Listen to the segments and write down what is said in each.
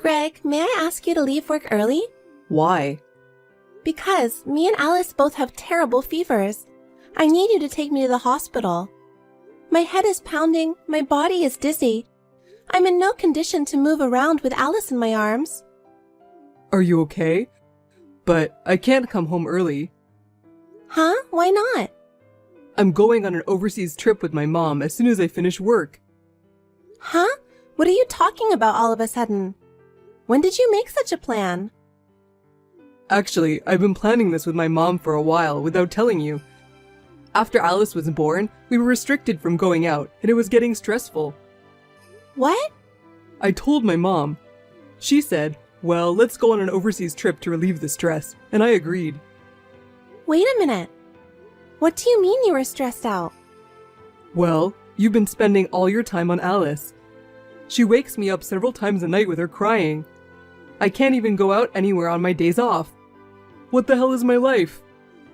Greg, may I ask you to leave work early? Why? Because me and Alice both have terrible fevers. I need you to take me to the hospital. My head is pounding, my body is dizzy. I'm in no condition to move around with Alice in my arms. Are you okay? But I can't come home early. Huh? Why not? I'm going on an overseas trip with my mom as soon as I finish work. Huh? What are you talking about all of a sudden? When did you make such a plan? Actually, I've been planning this with my mom for a while without telling you. After Alice was born, we were restricted from going out, and it was getting stressful. What? I told my mom. She said, well, let's go on an overseas trip to relieve the stress, and I agreed. Wait a minute. What do you mean you were stressed out? Well, you've been spending all your time on Alice. She wakes me up several times a night with her crying. I can't even go out anywhere on my days off. What the hell is my life?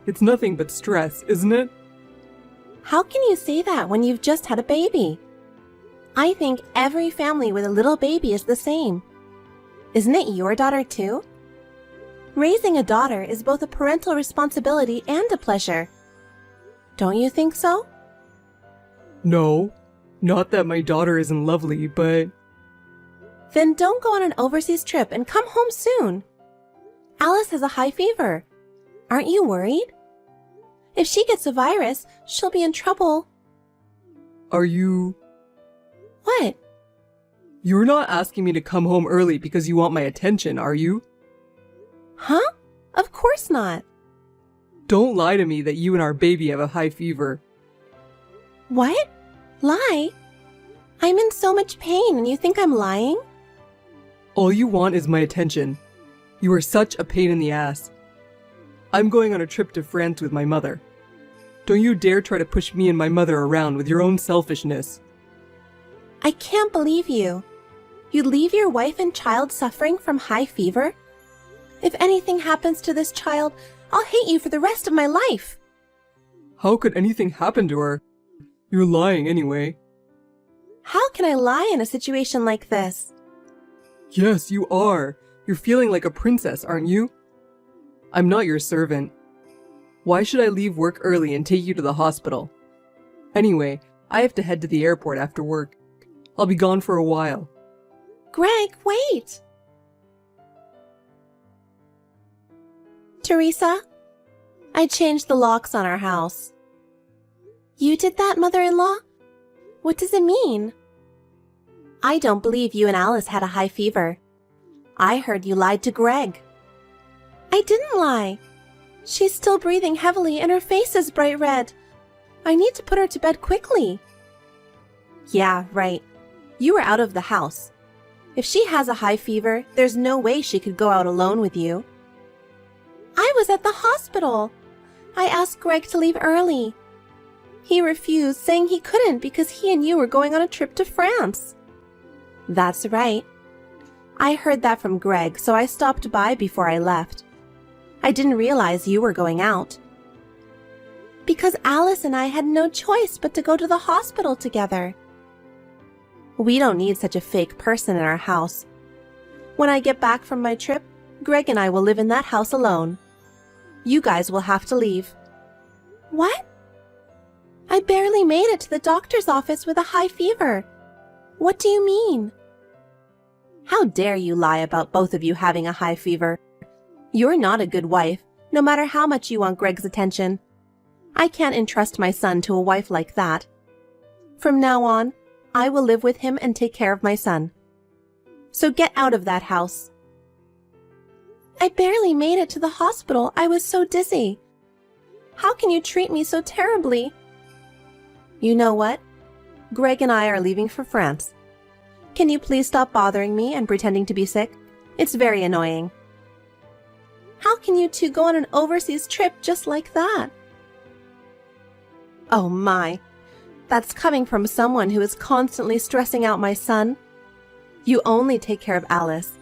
It's nothing but stress, isn't it? How can you say that when you've just had a baby? I think every family with a little baby is the same. Isn't it your daughter too? Raising a daughter is both a parental responsibility and a pleasure. Don't you think so? No, not that my daughter isn't lovely, but... Then don't go on an overseas trip and come home soon. Alice has a high fever. Aren't you worried? If she gets a virus, she'll be in trouble. Are you... What? You're not asking me to come home early because you want my attention, are you? Huh? Of course not. Don't lie to me that you and our baby have a high fever. What? Lie? I'm in so much pain and you think I'm lying? All you want is my attention. You are such a pain in the ass. I'm going on a trip to France with my mother. Don't you dare try to push me and my mother around with your own selfishness. I can't believe you. You'd leave your wife and child suffering from high fever? If anything happens to this child, I'll hate you for the rest of my life. How could anything happen to her? You're lying anyway. How can I lie in a situation like this? Yes, you are. You're feeling like a princess, aren't you? I'm not your servant. Why should I leave work early and take you to the hospital? Anyway, I have to head to the airport after work. I'll be gone for a while. Greg, wait! Teresa, I changed the locks on our house. You did that, mother-in-law? What does it mean? I don't believe you and Alice had a high fever. I heard you lied to Greg. I didn't lie. She's still breathing heavily and her face is bright red. I need to put her to bed quickly. Yeah, right. You were out of the house. If she has a high fever, there's no way she could go out alone with you. I was at the hospital. I asked Greg to leave early. He refused, saying he couldn't because he and you were going on a trip to France. That's right. I heard that from Greg, so I stopped by before I left. I didn't realize you were going out. Because Alice and I had no choice but to go to the hospital together. We don't need such a fake person in our house. When I get back from my trip, Greg and I will live in that house alone. You guys will have to leave. What? I barely made it to the doctor's office with a high fever. What do you mean? How dare you lie about both of you having a high fever? You're not a good wife, no matter how much you want Greg's attention. I can't entrust my son to a wife like that. From now on, I will live with him and take care of my son. So get out of that house. I barely made it to the hospital. I was so dizzy. How can you treat me so terribly? You know what? Greg and I are leaving for France. Can you please stop bothering me and pretending to be sick? It's very annoying. How can you two go on an overseas trip just like that? Oh my, that's coming from someone who is constantly stressing out my son. You only take care of Alice.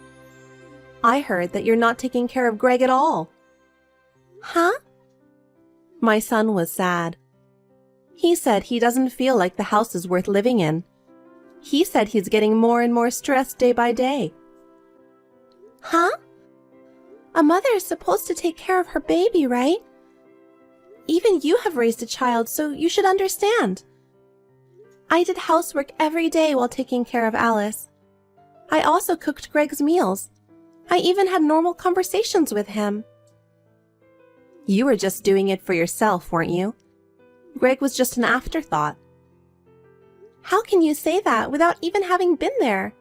I heard that you're not taking care of Greg at all. Huh? My son was sad. He said he doesn't feel like the house is worth living in. He said he's getting more and more stressed day by day. Huh? A mother is supposed to take care of her baby, right? Even you have raised a child, so you should understand. I did housework every day while taking care of Alice. I also cooked Greg's meals. I even had normal conversations with him. You were just doing it for yourself, weren't you? Greg was just an afterthought. How can you say that without even having been there?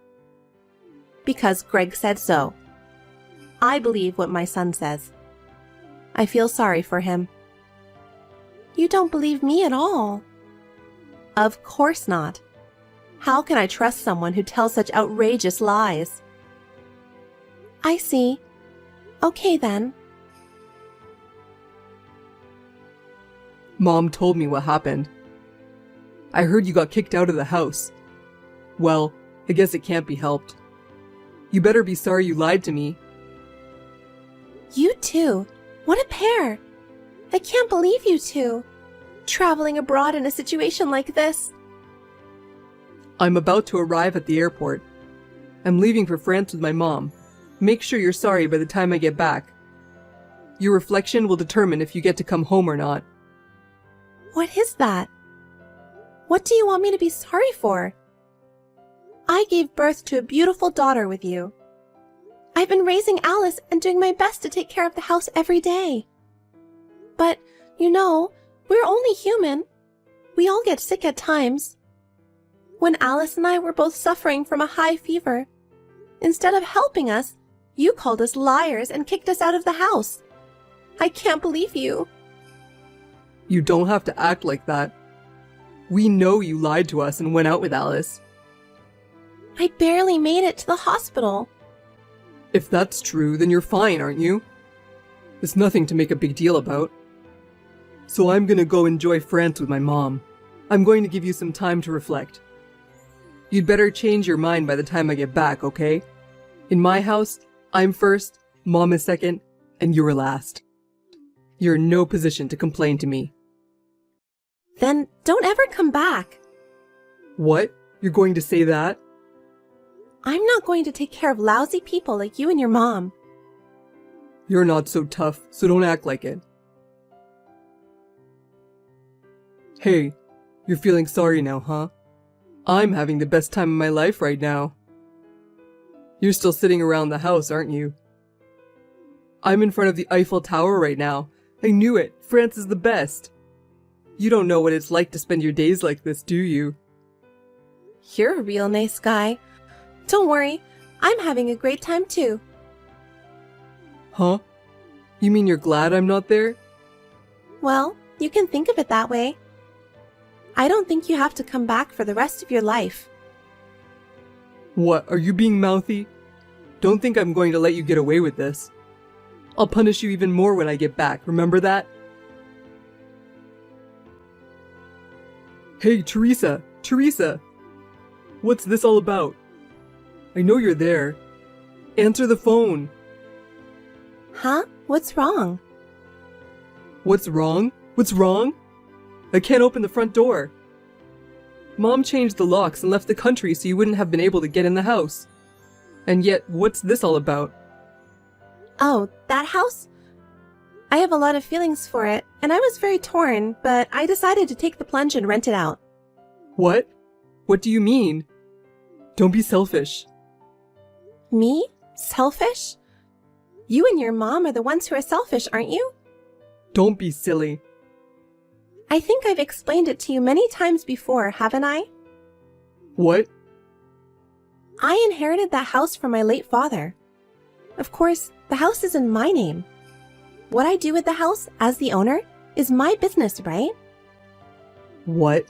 Because Greg said so. I believe what my son says. I feel sorry for him. You don't believe me at all. Of course not. How can I trust someone who tells such outrageous lies? I see. Okay then. Mom told me what happened. I heard you got kicked out of the house. Well, I guess it can't be helped. You better be sorry you lied to me. You two. What a pair. I can't believe you two. Traveling abroad in a situation like this. I'm about to arrive at the airport. I'm leaving for France with my mom. Make sure you're sorry by the time I get back. Your reflection will determine if you get to come home or not. What is that? What do you want me to be sorry for? I gave birth to a beautiful daughter with you. I've been raising Alice and doing my best to take care of the house every day. But, you know, we're only human. We all get sick at times. When Alice and I were both suffering from a high fever, instead of helping us, you called us liars and kicked us out of the house. I can't believe you. You don't have to act like that. We know you lied to us and went out with Alice. I barely made it to the hospital. If that's true, then you're fine, aren't you? It's nothing to make a big deal about. So I'm gonna go enjoy France with my mom. I'm going to give you some time to reflect. You'd better change your mind by the time I get back, okay? In my house, I'm first, Mom is second, and you're last. You're in no position to complain to me. Then don't ever come back. What? You're going to say that? I'm not going to take care of lousy people like you and your mom. You're not so tough, so don't act like it. Hey, you're feeling sorry now, huh? I'm having the best time of my life right now. You're still sitting around the house, aren't you? I'm in front of the Eiffel Tower right now. I knew it. France is the best. You don't know what it's like to spend your days like this, do you? You're a real nice guy. Don't worry, I'm having a great time too. Huh? You mean you're glad I'm not there? Well, you can think of it that way. I don't think you have to come back for the rest of your life. What, are you being mouthy? Don't think I'm going to let you get away with this. I'll punish you even more when I get back, remember that? Hey, Teresa! Teresa! What's this all about? I know you're there. Answer the phone. Huh? What's wrong? What's wrong? What's wrong? I can't open the front door. Mom changed the locks and left the country so you wouldn't have been able to get in the house. And yet, what's this all about? Oh, that house? I have a lot of feelings for it, and I was very torn, but I decided to take the plunge and rent it out. What? What do you mean? Don't be selfish. Me? Selfish? You and your mom are the ones who are selfish, aren't you? Don't be silly. I think I've explained it to you many times before, haven't I? What? I inherited that house from my late father. Of course, the house is in my name. What I do with the house, as the owner, is my business, right? What?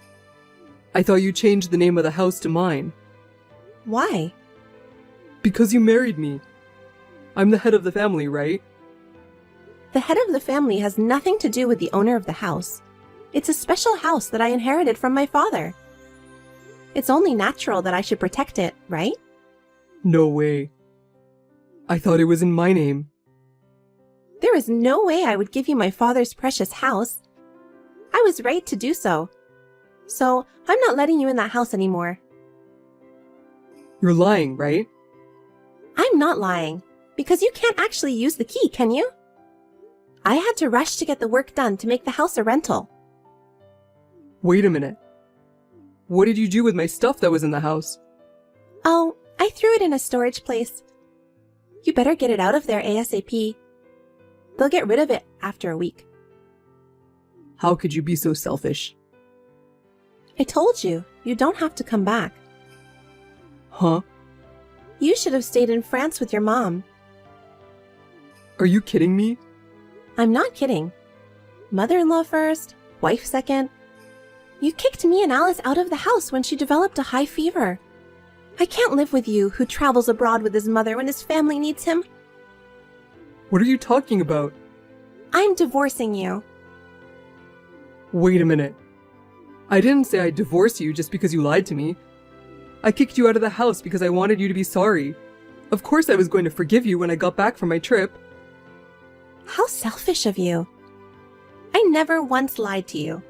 I thought you changed the name of the house to mine. Why? Because you married me. I'm the head of the family, right? The head of the family has nothing to do with the owner of the house. It's a special house that I inherited from my father. It's only natural that I should protect it, right? No way. I thought it was in my name. There is no way I would give you my father's precious house. I was right to do so. So, I'm not letting you in that house anymore. You're lying, right? I'm not lying. because you can't actually use the key, can you? I had to rush to get the work done to make the house a rental. Wait a minute. What did you do with my stuff that was in the house? Oh, I threw it in a storage place. You better get it out of there ASAP. They'll get rid of it after a week. How could you be so selfish? I told you, you don't have to come back. Huh? You should have stayed in France with your mom. Are you kidding me? I'm not kidding. Mother-in-law first, wife second. You kicked me and Alice out of the house when she developed a high fever. I can't live with you who travels abroad with his mother when his family needs him. What are you talking about? I'm divorcing you. Wait a minute. I didn't say I'd divorce you just because you lied to me. I kicked you out of the house because I wanted you to be sorry. Of course I was going to forgive you when I got back from my trip. How selfish of you. I never once lied to you.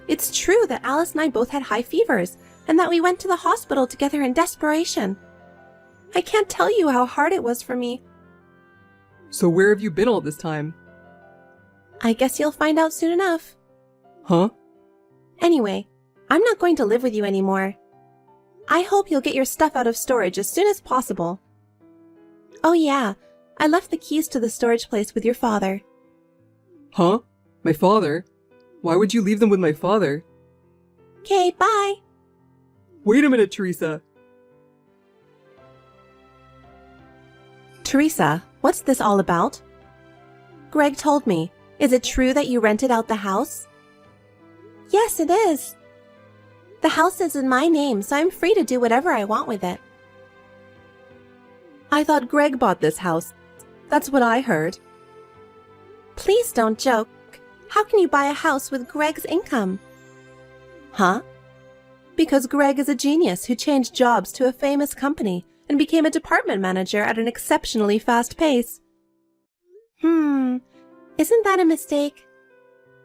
It's true that Alice and I both had high fevers and that we went to the hospital together in desperation. I can't tell you how hard it was for me. So where have you been all this time? I guess you'll find out soon enough. Huh? Anyway, I'm not going to live with you anymore. I hope you'll get your stuff out of storage as soon as possible. Oh yeah, I left the keys to the storage place with your father. Huh? My father? Why would you leave them with my father? Okay, bye. Wait a minute, Teresa. Teresa, what's this all about? Greg told me. Is it true that you rented out the house? Yes, it is. The house is in my name, so I'm free to do whatever I want with it. I thought Greg bought this house. That's what I heard. Please don't joke. How can you buy a house with Greg's income? Huh? Because Greg is a genius who changed jobs to a famous company and became a department manager at an exceptionally fast pace. Isn't that a mistake?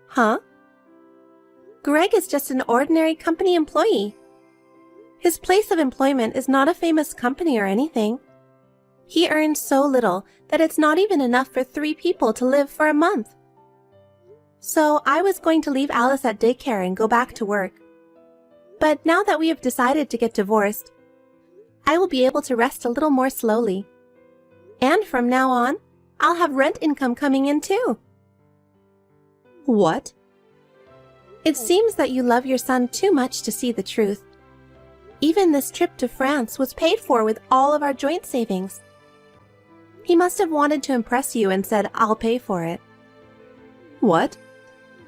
Huh? Greg is just an ordinary company employee. His place of employment is not a famous company or anything. He earns so little that it's not even enough for 3 people to live for a month. So I was going to leave Alice at daycare and go back to work. But now that we have decided to get divorced, I will be able to rest a little more slowly. And from now on, I'll have rent income coming in too. What? It seems that you love your son too much to see the truth. Even this trip to France was paid for with all of our joint savings. He must have wanted to impress you and said, "I'll pay for it." What?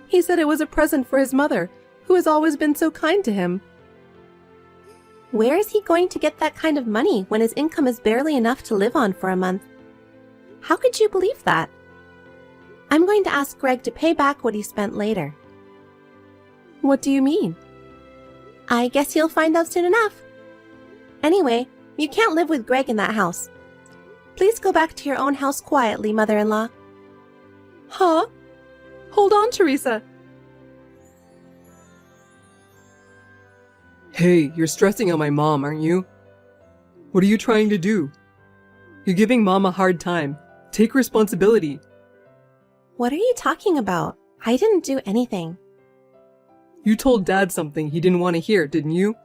He said it was a present for his mother, who has always been so kind to him. Where is he going to get that kind of money when his income is barely enough to live on for a month? How could you believe that? I'm going to ask Greg to pay back what he spent later. What do you mean? I guess you'll find out soon enough. Anyway, you can't live with Greg in that house. Please go back to your own house quietly, mother-in-law. Huh? Hold on, Teresa. Hey, you're stressing out my mom, aren't you? What are you trying to do? You're giving Mom a hard time. Take responsibility. What are you talking about? I didn't do anything. You told Dad something he didn't want to hear, didn't you?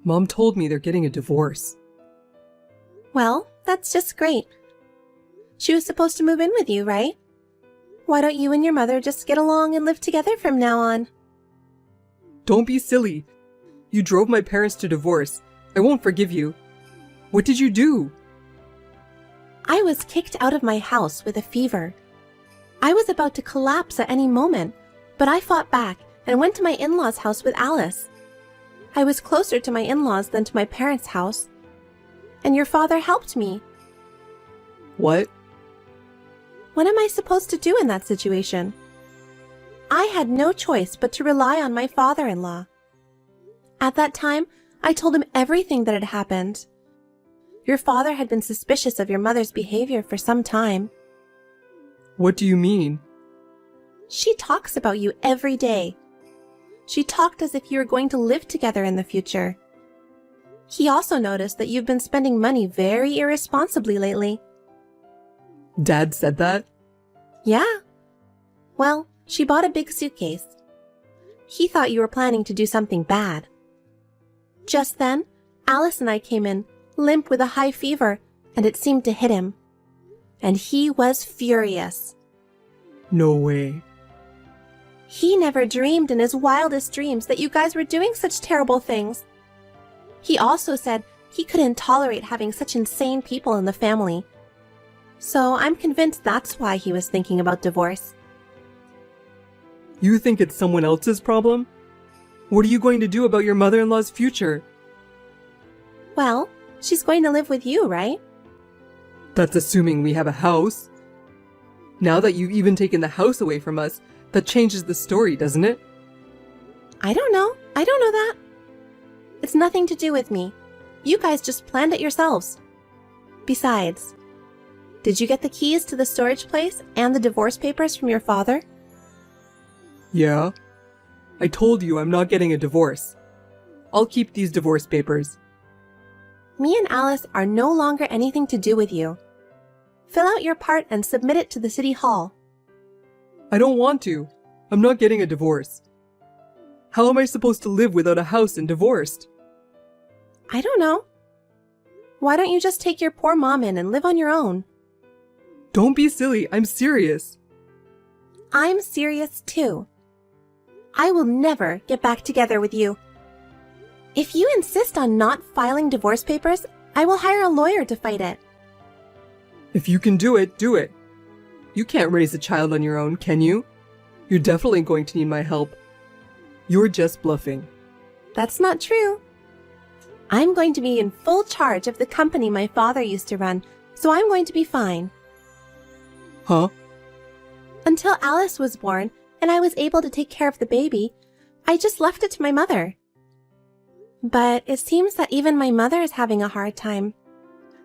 Mom told me they're getting a divorce. Well, that's just great. She was supposed to move in with you, right? Why don't you and your mother just get along and live together from now on? Don't be silly. You drove my parents to divorce. I won't forgive you. What did you do? I was kicked out of my house with a fever. I was about to collapse at any moment, but I fought back and went to my in-laws' house with Alice. I was closer to my in-laws than to my parents' house. And your father helped me. What? What am I supposed to do in that situation? I had no choice but to rely on my father-in-law. At that time, I told him everything that had happened. Your father had been suspicious of your mother's behavior for some time. What do you mean? She talks about you every day. She talked as if you were going to live together in the future. He also noticed that you've been spending money very irresponsibly lately. Dad said that? Yeah. Well, she bought a big suitcase. He thought you were planning to do something bad. Just then, Alice and I came in, limp with a high fever, and it seemed to hit him. And he was furious. No way. He never dreamed in his wildest dreams that you guys were doing such terrible things. He also said he couldn't tolerate having such insane people in the family. So I'm convinced that's why he was thinking about divorce. You think it's someone else's problem? What are you going to do about your mother-in-law's future? Well, she's going to live with you, right? That's assuming we have a house. Now that you've even taken the house away from us, that changes the story, doesn't it? I don't know. I don't know that. It's nothing to do with me. You guys just planned it yourselves. Besides, did you get the keys to the storage place and the divorce papers from your father? Yeah. I told you I'm not getting a divorce. I'll keep these divorce papers. Me and Alice are no longer anything to do with you. Fill out your part and submit it to the city hall. I don't want to. I'm not getting a divorce. How am I supposed to live without a house and divorced? I don't know. Why don't you just take your poor mom in and live on your own? Don't be silly. I'm serious. I'm serious too. I will never get back together with you. If you insist on not filing divorce papers, I will hire a lawyer to fight it. If you can do it, do it. You can't raise a child on your own, can you? You're definitely going to need my help. You're just bluffing. That's not true. I'm going to be in full charge of the company my father used to run, so I'm going to be fine. Huh? Until Alice was born and I was able to take care of the baby, I just left it to my mother. But it seems that even my mother is having a hard time.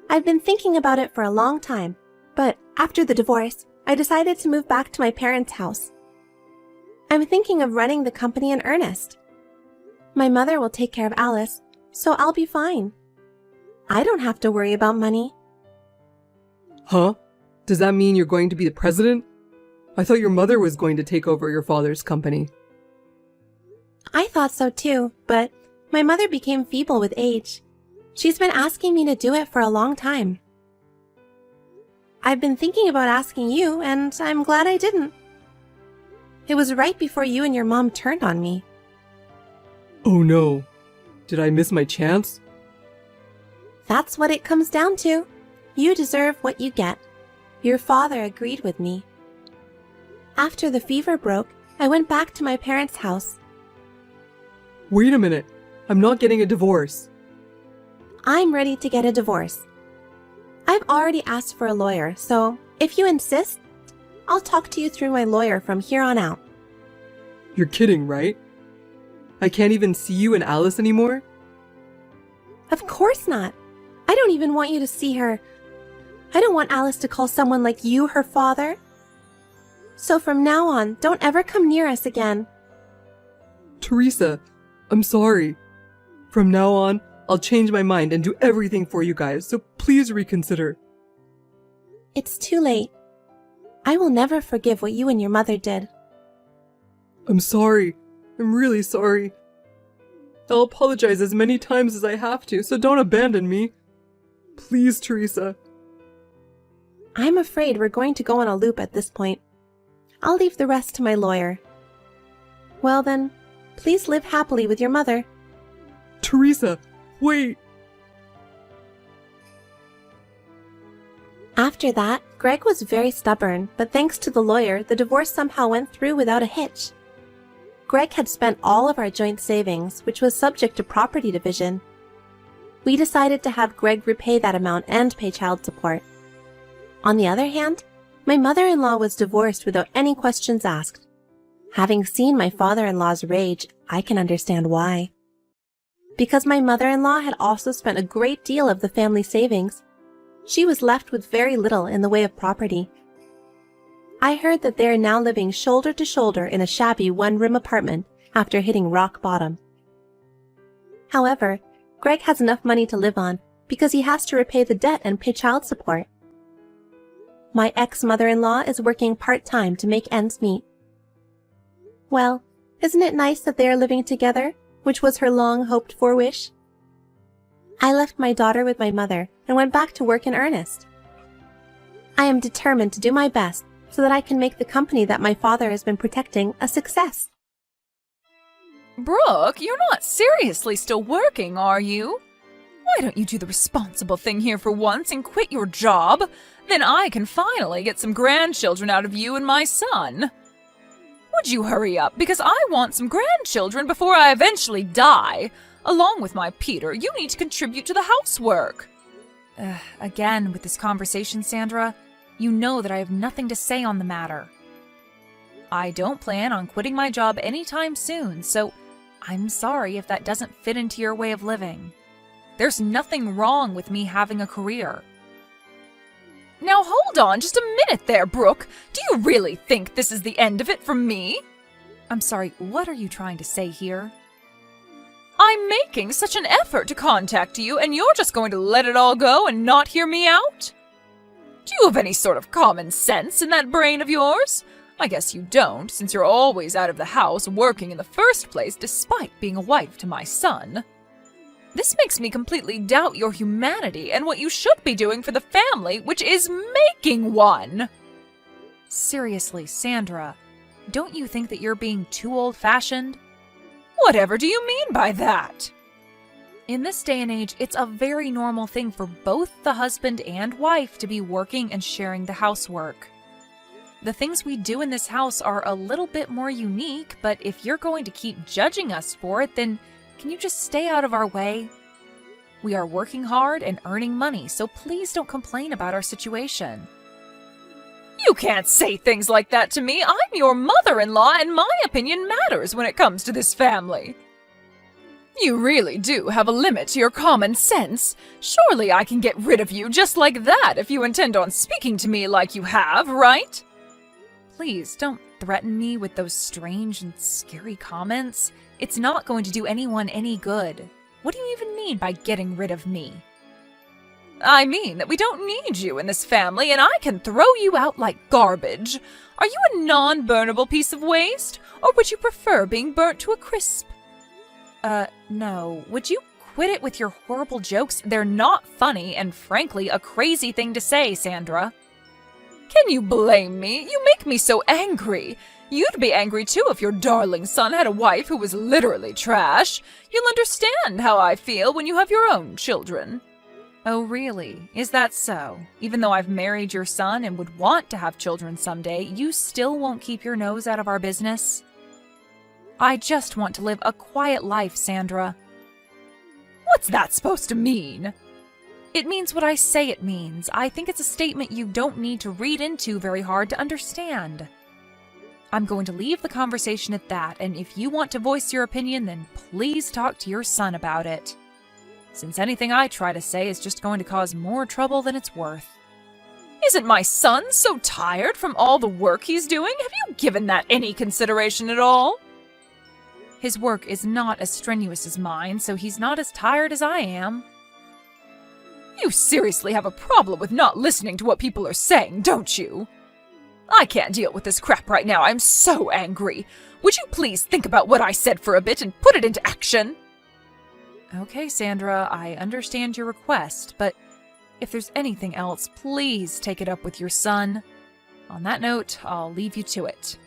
I've been thinking about it for a long time, but after the divorce, I decided to move back to my parents' house. I'm thinking of running the company in earnest. My mother will take care of Alice, so I'll be fine. I don't have to worry about money. Huh? Does that mean you're going to be the president? I thought your mother was going to take over your father's company. I thought so too, but my mother became feeble with age. She's been asking me to do it for a long time. I've been thinking about asking you, and I'm glad I didn't. It was right before you and your mom turned on me. Oh no. Did I miss my chance? That's what it comes down to. You deserve what you get. Your father agreed with me. After the fever broke, I went back to my parents' house. Wait a minute. I'm not getting a divorce. I'm ready to get a divorce. I've already asked for a lawyer, so if you insist, I'll talk to you through my lawyer from here on out. You're kidding, right? I can't even see you and Alice anymore? Of course not. I don't even want you to see her. I don't want Alice to call someone like you her father. So from now on, don't ever come near us again. Teresa, I'm sorry. From now on, I'll change my mind and do everything for you guys, so please reconsider. It's too late. I will never forgive what you and your mother did. I'm sorry. I'm really sorry. I'll apologize as many times as I have to, so don't abandon me. Please, Teresa. I'm afraid we're going to go on a loop at this point. I'll leave the rest to my lawyer. Well then, please live happily with your mother. Teresa, wait! After that, Greg was very stubborn, but thanks to the lawyer, the divorce somehow went through without a hitch. Greg had spent all of our joint savings, which was subject to property division. We decided to have Greg repay that amount and pay child support. On the other hand, my mother-in-law was divorced without any questions asked. Having seen my father-in-law's rage, I can understand why. Because my mother-in-law had also spent a great deal of the family savings, she was left with very little in the way of property. I heard that they are now living shoulder to shoulder in a shabby one-room apartment after hitting rock bottom. However, Greg has enough money to live on because he has to repay the debt and pay child support. My ex-mother-in-law is working part-time to make ends meet. Well, isn't it nice that they are living together, which was her long-hoped-for wish? I left my daughter with my mother and went back to work in earnest. I am determined to do my best so that I can make the company that my father has been protecting a success. Brooke, you're not seriously still working, are you? Why don't you do the responsible thing here for once and quit your job? Then I can finally get some grandchildren out of you and my son. Would you hurry up, because I want some grandchildren before I eventually die. Along with my Peter, you need to contribute to the housework. Again, with this conversation, Sandra, you know that I have nothing to say on the matter. I don't plan on quitting my job anytime soon, so I'm sorry if that doesn't fit into your way of living. There's nothing wrong with me having a career. Now hold on just a minute there, Brooke. Do you really think this is the end of it for me? I'm sorry, what are you trying to say here? I'm making such an effort to contact you, and you're just going to let it all go and not hear me out? Do you have any sort of common sense in that brain of yours? I guess you don't, since you're always out of the house working in the first place despite being a wife to my son. This makes me completely doubt your humanity and what you should be doing for the family, which is making one. Seriously, Sandra, don't you think that you're being too old-fashioned? Whatever do you mean by that? In this day and age, it's a very normal thing for both the husband and wife to be working and sharing the housework. The things we do in this house are a little bit more unique, but if you're going to keep judging us for it, then can you just stay out of our way? We are working hard and earning money, so please don't complain about our situation. You can't say things like that to me. I'm your mother-in-law, and my opinion matters when it comes to this family. You really do have a limit to your common sense. Surely I can get rid of you just like that if you intend on speaking to me like you have, right? Please don't threaten me with those strange and scary comments. It's not going to do anyone any good. What do you even mean by getting rid of me? I mean that we don't need you in this family, and I can throw you out like garbage. Are you a non-burnable piece of waste, or would you prefer being burnt to a crisp? No. Would you quit it with your horrible jokes? They're not funny, and frankly, a crazy thing to say, Sandra. Can you blame me? You make me so angry. You'd be angry too if your darling son had a wife who was literally trash. You'll understand how I feel when you have your own children. Oh, really? Is that so? Even though I've married your son and would want to have children someday, you still won't keep your nose out of our business? I just want to live a quiet life, Sandra. What's that supposed to mean? It means what I say it means. I think it's a statement you don't need to read into very hard to understand. I'm going to leave the conversation at that, and if you want to voice your opinion, then please talk to your son about it. Since anything I try to say is just going to cause more trouble than it's worth. Isn't my son so tired from all the work he's doing? Have you given that any consideration at all? His work is not as strenuous as mine, so he's not as tired as I am. You seriously have a problem with not listening to what people are saying, don't you? I can't deal with this crap right now. I'm so angry. Would you please think about what I said for a bit and put it into action? Okay, Sandra, I understand your request, but if there's anything else, please take it up with your son. On that note, I'll leave you to it.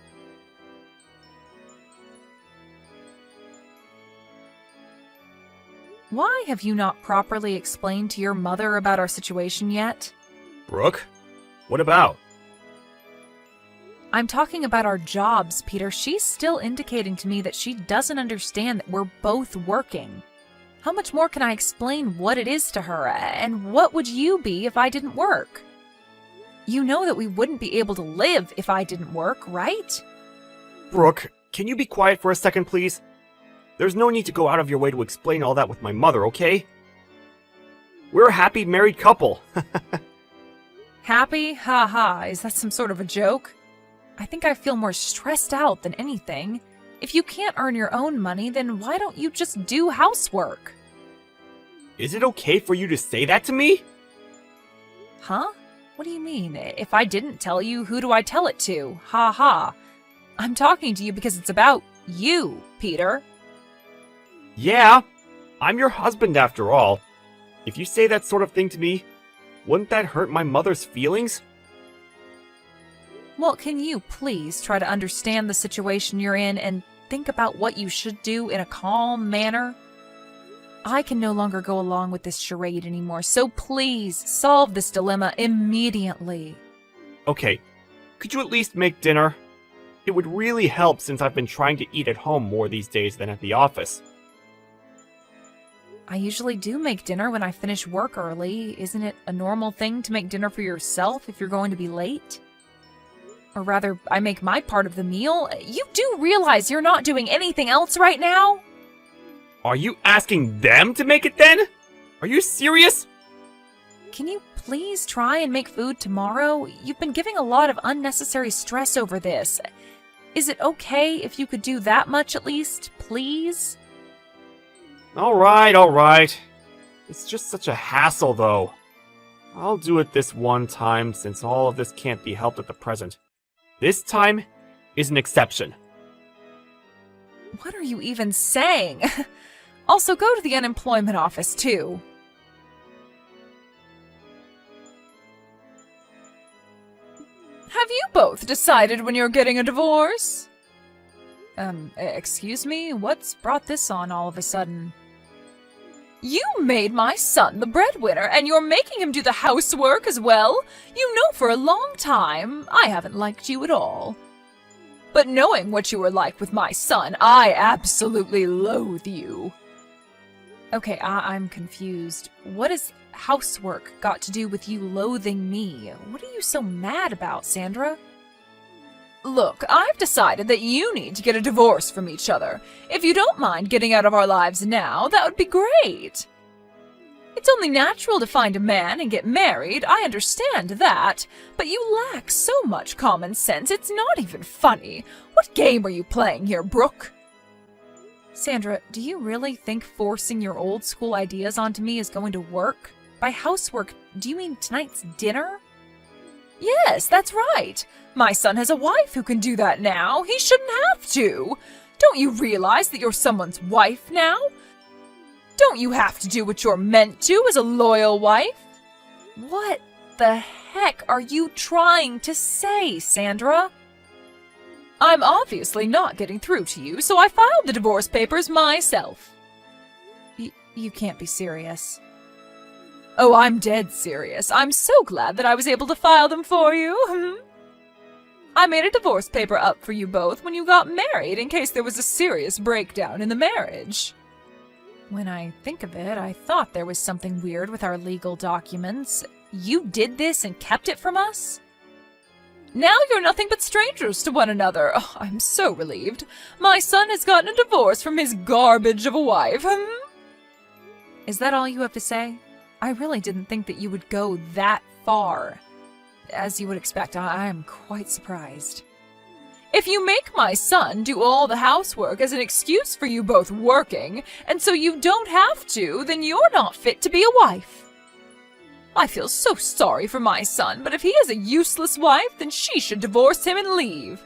Why have you not properly explained to your mother about our situation yet? Brooke? What about? I'm talking about our jobs, Peter. She's still indicating to me that she doesn't understand that we're both working. How much more can I explain what it is to her, and what would you be if I didn't work? You know that we wouldn't be able to live if I didn't work, right? Brooke, can you be quiet for a second, please? There's no need to go out of your way to explain all that with my mother, okay? We're a happy married couple. Happy? Ha ha. Is that some sort of a joke? I think I feel more stressed out than anything. If you can't earn your own money, then why don't you just do housework? Is it okay for you to say that to me? Huh? What do you mean? If I didn't tell you, who do I tell it to? Ha ha. I'm talking to you because it's about you, Peter. Yeah, I'm your husband after all. If you say that sort of thing to me, wouldn't that hurt my mother's feelings? Well, can you please try to understand the situation you're in and think about what you should do in a calm manner? I can no longer go along with this charade anymore, so please solve this dilemma immediately. Okay, could you at least make dinner? It would really help since I've been trying to eat at home more these days than at the office. I usually do make dinner when I finish work early. Isn't it a normal thing to make dinner for yourself if you're going to be late? Or rather, I make my part of the meal. You do realize you're not doing anything else right now? Are you asking them to make it then? Are you serious? Can you please try and make food tomorrow? You've been giving a lot of unnecessary stress over this. Is it okay if you could do that much at least, please? Alright. It's just such a hassle, though. I'll do it this one time since all of this can't be helped at the present. This time is an exception. What are you even saying? Also, go to the unemployment office, too. Have you both decided when you're getting a divorce? Excuse me? What's brought this on all of a sudden? You made my son the breadwinner, and you're making him do the housework as well? You know for a long time I haven't liked you at all. But knowing what you were like with my son, I absolutely loathe you. Okay, I'm confused. What has housework got to do with you loathing me? What are you so mad about, Sandra? Look, I've decided that you need to get a divorce from each other. If you don't mind getting out of our lives now, that would be great. It's only natural to find a man and get married, I understand that. But you lack so much common sense, it's not even funny. What game are you playing here, Brooke? Sandra, do you really think forcing your old school ideas onto me is going to work? By housework, do you mean tonight's dinner? Yes, that's right. My son has a wife who can do that now. He shouldn't have to. Don't you realize that you're someone's wife now? Don't you have to do what you're meant to as a loyal wife? What the heck are you trying to say, Sandra? I'm obviously not getting through to you, so I filed the divorce papers myself. You can't be serious. Oh, I'm dead serious. I'm so glad that I was able to file them for you. I made a divorce paper up for you both when you got married in case there was a serious breakdown in the marriage. When I think of it, I thought there was something weird with our legal documents. You did this and kept it from us? Now you're nothing but strangers to one another. Oh, I'm so relieved. My son has gotten a divorce from his garbage of a wife. Is that all you have to say? I really didn't think that you would go that far. As you would expect, I am quite surprised. If you make my son do all the housework as an excuse for you both working, and so you don't have to, then you're not fit to be a wife. I feel so sorry for my son, but if he has a useless wife, then she should divorce him and leave.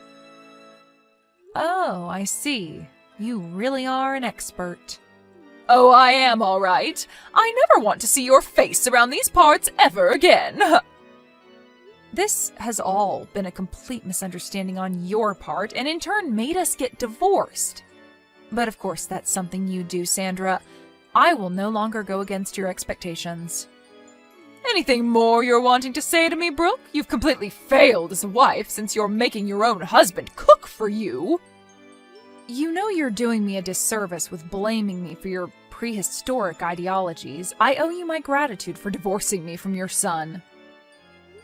Oh, I see. You really are an expert. Oh, I am all right. I never want to see your face around these parts ever again. This has all been a complete misunderstanding on your part, and in turn made us get divorced. But of course, that's something you do, Sandra. I will no longer go against your expectations. Anything more you're wanting to say to me, Brooke? You've completely failed as a wife since you're making your own husband cook for you. You know you're doing me a disservice with blaming me for your prehistoric ideologies. I owe you my gratitude for divorcing me from your son.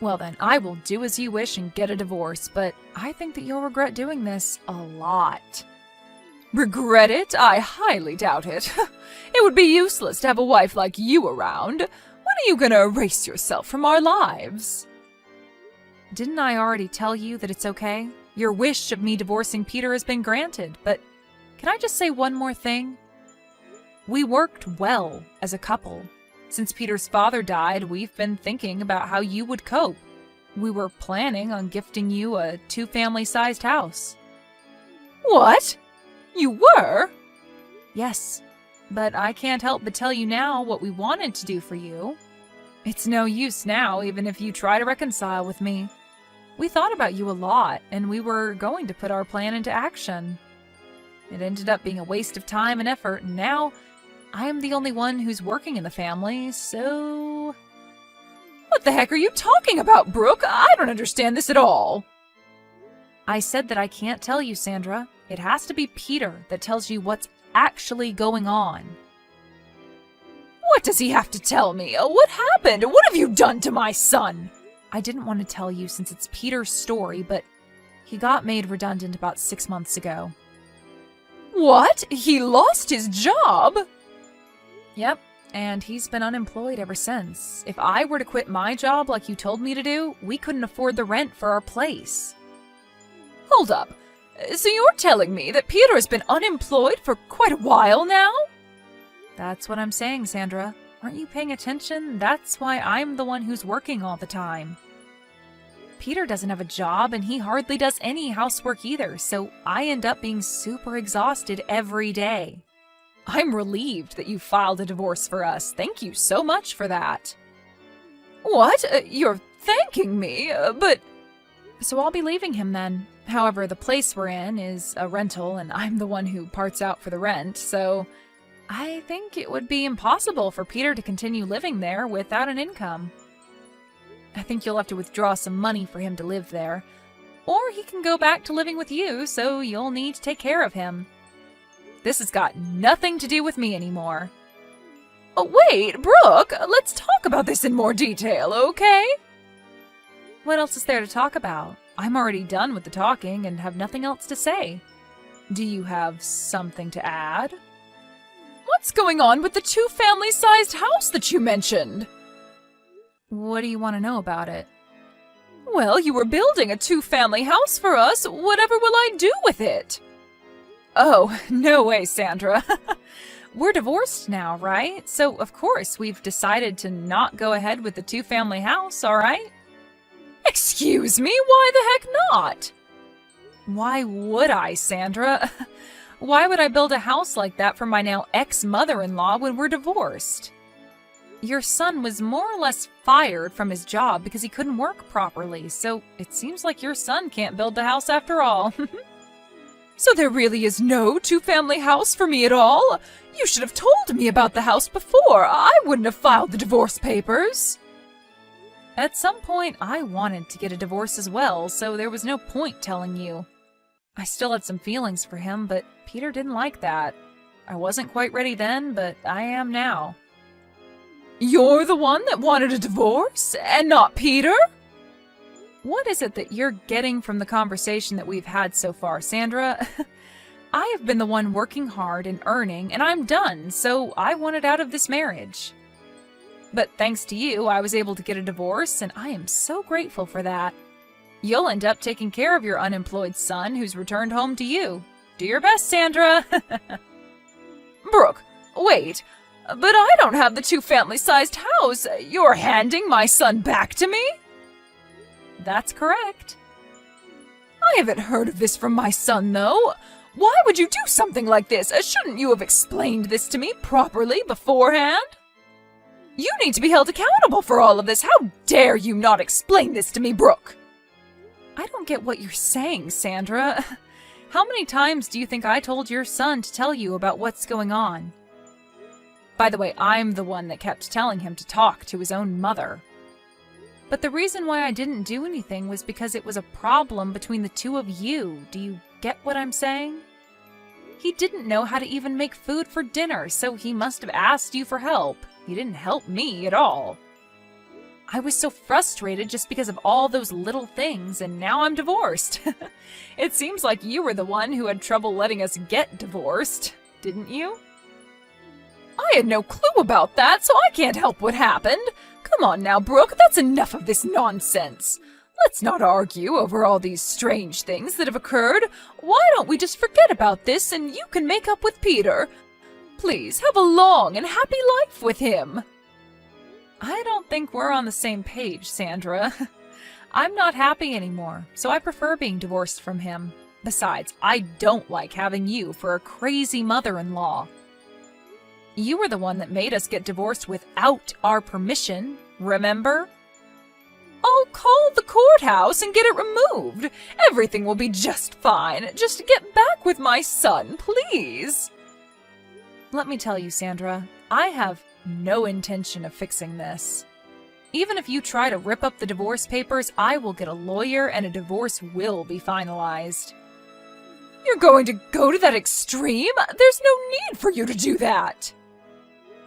Well then, I will do as you wish and get a divorce, but I think that you'll regret doing this a lot. Regret it? I highly doubt it. It would be useless to have a wife like you around. When are you gonna erase yourself from our lives? Didn't I already tell you that it's okay? Your wish of me divorcing Peter has been granted, but can I just say one more thing? We worked well as a couple. Since Peter's father died, we've been thinking about how you would cope. We were planning on gifting you a 2-family-sized house. What? You were? Yes, but I can't help but tell you now what we wanted to do for you. It's no use now, even if you try to reconcile with me. We thought about you a lot, and we were going to put our plan into action. It ended up being a waste of time and effort, and now I am the only one who's working in the family, so... What the heck are you talking about, Brooke? I don't understand this at all. I said that I can't tell you, Sandra. It has to be Peter that tells you what's actually going on. What does he have to tell me? What happened? What have you done to my son? I didn't want to tell you since it's Peter's story, but he got made redundant about 6 months ago. What? He lost his job? Yep, and he's been unemployed ever since. If I were to quit my job like you told me to do, we couldn't afford the rent for our place. Hold up. So you're telling me that Peter has been unemployed for quite a while now? That's what I'm saying, Sandra. Aren't you paying attention? That's why I'm the one who's working all the time. Peter doesn't have a job, and he hardly does any housework either, so I end up being super exhausted every day. I'm relieved that you filed a divorce for us. Thank you so much for that. What? You're thanking me? But... So I'll be leaving him then. However, the place we're in is a rental, and I'm the one who parts out for the rent, so I think it would be impossible for Peter to continue living there without an income. I think you'll have to withdraw some money for him to live there, or he can go back to living with you, so you'll need to take care of him. This has got nothing to do with me anymore. Oh, wait, Brooke, let's talk about this in more detail, okay? What else is there to talk about? I'm already done with the talking and have nothing else to say. Do you have something to add? What's going on with the 2-family-sized house that you mentioned? What do you want to know about it? Well, you were building a 2-family house for us. Whatever will I do with it? Oh, no way, Sandra. We're divorced now, right? So, of course, we've decided to not go ahead with the 2-family house, all right? Excuse me? Why the heck not? Why would I, Sandra? Why would I build a house like that for my now ex-mother-in-law when we're divorced? Your son was more or less fired from his job because he couldn't work properly, so it seems like your son can't build the house after all. So there really is no 2-family house for me at all? You should have told me about the house before. I wouldn't have filed the divorce papers. At some point, I wanted to get a divorce as well, so there was no point telling you. I still had some feelings for him, but Peter didn't like that. I wasn't quite ready then, but I am now. You're the one that wanted a divorce, and not Peter? What is it that you're getting from the conversation that we've had so far, Sandra? I have been the one working hard and earning, and I'm done, so I wanted out of this marriage. But thanks to you, I was able to get a divorce, and I am so grateful for that. You'll end up taking care of your unemployed son who's returned home to you. Do your best, Sandra. Brooke, wait. But I don't have the 2-family-sized house. You're handing my son back to me? That's correct. I haven't heard of this from my son, though. Why would you do something like this? Shouldn't you have explained this to me properly beforehand? You need to be held accountable for all of this. How dare you not explain this to me, Brooke? I don't get what you're saying, Sandra. How many times do you think I told your son to tell you about what's going on? By the way, I'm the one that kept telling him to talk to his own mother. But the reason why I didn't do anything was because it was a problem between the two of you. Do you get what I'm saying? He didn't know how to even make food for dinner, so he must have asked you for help. He didn't help me at all. I was so frustrated just because of all those little things, and now I'm divorced. It seems like you were the one who had trouble letting us get divorced, didn't you? I had no clue about that, so I can't help what happened. Come on now, Brooke, that's enough of this nonsense. Let's not argue over all these strange things that have occurred. Why don't we just forget about this and you can make up with Peter? Please, have a long and happy life with him. I don't think we're on the same page, Sandra. I'm not happy anymore, so I prefer being divorced from him. Besides, I don't like having you for a crazy mother-in-law. You were the one that made us get divorced without our permission, remember? I'll call the courthouse and get it removed. Everything will be just fine. Just get back with my son, please. Let me tell you, Sandra, I have no intention of fixing this. Even if you try to rip up the divorce papers, I will get a lawyer and a divorce will be finalized. You're going to go to that extreme? There's no need for you to do that.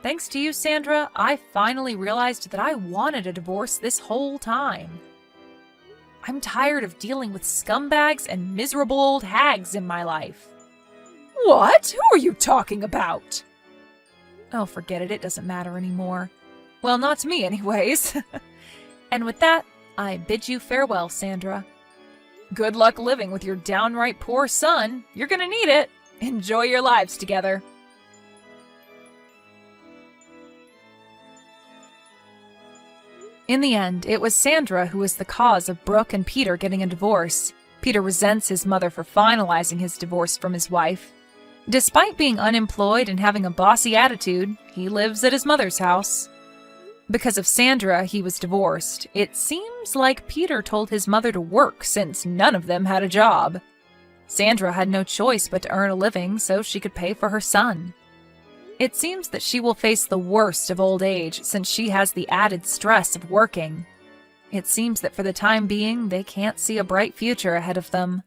Thanks to you, Sandra, I finally realized that I wanted a divorce this whole time. I'm tired of dealing with scumbags and miserable old hags in my life. What? Who are you talking about? Oh, forget it. It doesn't matter anymore. Well, not to me anyways. And with that, I bid you farewell, Sandra. Good luck living with your downright poor son. You're gonna need it. Enjoy your lives together. In the end, it was Sandra who was the cause of Brooke and Peter getting a divorce. Peter resents his mother for finalizing his divorce from his wife. Despite being unemployed and having a bossy attitude, he lives at his mother's house. Because of Sandra, he was divorced. It seems like Peter told his mother to work since none of them had a job. Sandra had no choice but to earn a living so she could pay for her son. It seems that she will face the worst of old age since she has the added stress of working. It seems that for the time being, they can't see a bright future ahead of them.